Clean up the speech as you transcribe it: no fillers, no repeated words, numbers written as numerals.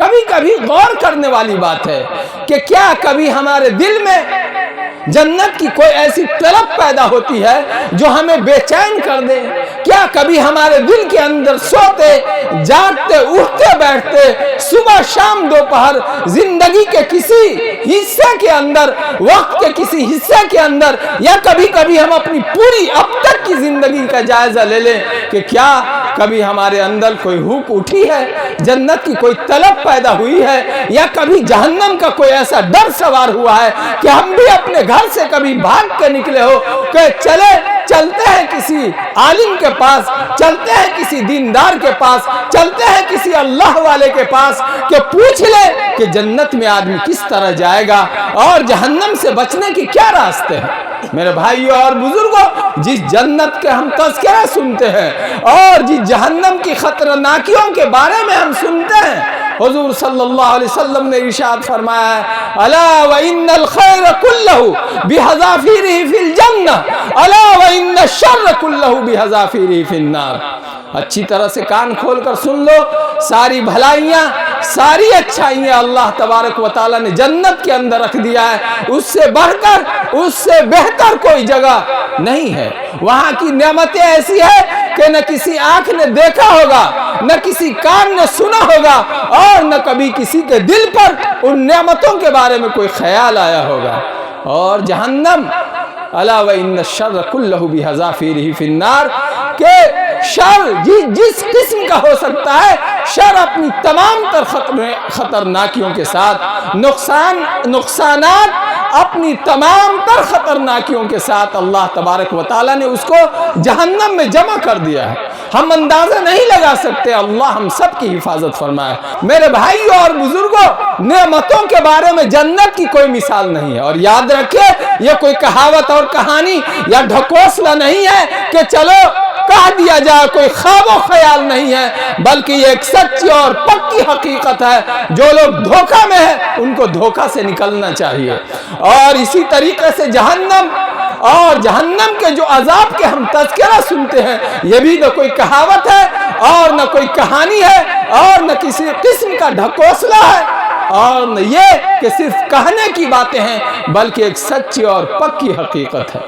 کبھی کبھی غور کرنے والی بات ہے کہ کیا کبھی ہمارے دل میں جنت کی کوئی ایسی طلب پیدا ہوتی ہے جو ہمیں بے چین کر دے؟ کیا کبھی ہمارے دل کے اندر سوتے جاگتے اٹھتے بیٹھتے صبح شام دوپہر زندگی کے کسی حصے کے اندر، وقت کے کسی حصے کے اندر، یا کبھی کبھی ہم اپنی پوری اب تک کی زندگی کا جائزہ لے لیں کہ کیا کبھی ہمارے اندر کوئی ہوک اٹھی ہے، جنت کی کوئی طلب پیدا ہوئی ہے، یا کبھی جہنم کا کوئی ایسا ڈر سوار ہوا ہے کہ ہم بھی اپنے گھر سے کبھی بھاگ کے نکلے ہو کہ چلتے ہیں کسی عالم کے پاس، چلتے ہیں کسی دیندار کے پاس، چلتے ہیں کسی اللہ والے کے پاس کہ پوچھ لے کہ جنت میں آدمی کس طرح جائے گا اور جہنم سے بچنے کی کیا راستے ہیں؟ میرے بھائیوں اور بزرگوں، جس جنت کے ہم تذکرہ سنتے ہیں اور جس جہنم کی خطرناکیوں کے بارے میں ہم سنتے ہیں، حضور صلی اللہ علیہ وسلم نے ارشاد فرمایا ہے، الا وان الخير كله بحذافيره في الجنہ الا وان الشر كله بحذافيره في النار۔ اچھی طرح سے کان کھول کر سن لو، ساری بھلائیاں، ساری اچھائیاں اللہ تبارک و تعالیٰ نے جنت کے اندر رکھ دیا ہے، اس سے بڑھ کر، اس سے بہتر کوئی جگہ نہیں ہے۔ وہاں کی نعمتیں ایسی ہیں کہ نہ کسی آنکھ نے دیکھا ہوگا، نہ کسی کان نے سنا ہوگا، اور نہ کبھی کسی کے دل پر ان نعمتوں کے بارے میں کوئی خیال آیا ہوگا۔ اور جہنم، الا وان الشر كله بحذافيره في النار، کہ شر جس قسم کا ہو سکتا ہے، شر اپنی تمام تر خطرناکیوں کے ساتھ، نقصانات اپنی تمام تر خطرناکیوں کے ساتھ اللہ تبارک و تعالیٰ نے اس کو جہنم میں جمع کر دیا ہے۔ ہم اندازہ نہیں لگا سکتے، اللہ ہم سب کی حفاظت فرمائے۔ میرے بھائیوں اور بزرگوں، نعمتوں کے بارے میں جنت کی کوئی مثال نہیں ہے، اور یاد رکھیں یہ کوئی کہاوت اور کہانی یا ڈھکوسلا نہیں ہے کہ چلو کہہ دیا جائے، کوئی خواب و خیال نہیں ہے، بلکہ یہ ایک سچی اور پکی حقیقت ہے۔ جو لوگ دھوکہ میں ہیں ان کو دھوکہ سے نکلنا چاہیے۔ اور اسی طریقے سے جہنم اور جہنم کے جو عذاب کے ہم تذکرہ سنتے ہیں، یہ بھی نہ کوئی کہاوت ہے اور نہ کوئی کہانی ہے اور نہ کسی قسم کا ڈھکوسلا ہے، اور نہ یہ کہ صرف کہنے کی باتیں ہیں، بلکہ ایک سچی اور پکی حقیقت ہے۔